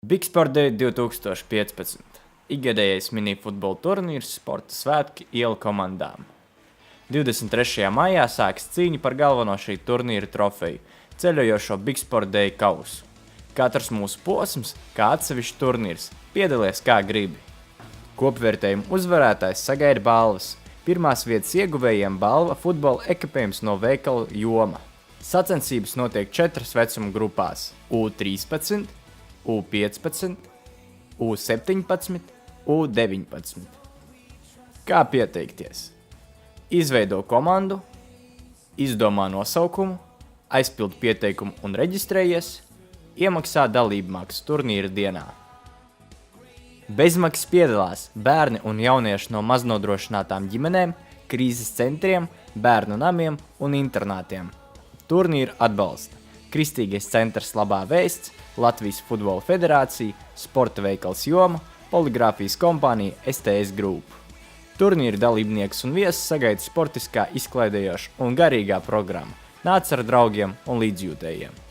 Big Sport Day 2015. Ikgadējais minifutbola turnīrs Sporta svētki ielu komandām. 23. maijā sāks cīņa par galveno šī turnīra trofeju – ceļojošo Big Sport Day kausu. Katrs mūsu posms, kā atsevišķs turnīrs, piedalies kā gribi. Kopvērtējumu uzvarētājs sagaida balvas. Pirmās vietas ieguvējiem balva futbola ekipējums no veikala Joma. Sacensības notiek 4 vecuma grupās – U13, U15, U17, U19. Kā pieteikties? Izveido komandu, izdomā nosaukumu, aizpild pieteikumu un reģistrējies, iemaksā dalībmaksu turnīra dienā. Bezmaksas piedalās bērni un jaunieši no maznodrošinātām ģimenēm, krīzes centriem, bērnu namiem un internātiem. Turnīru atbalsta Kristīgais centrs Labā Vēsts, Latvijas Futbola Federācija, Sporta veikals Joma, poligrāfijas kompānija STS Group. Turnīra dalībnieks un viesis sagaida sportiskā, izklaidējoša un garīgā programma. Nāc ar draugiem un līdzjūtējiem!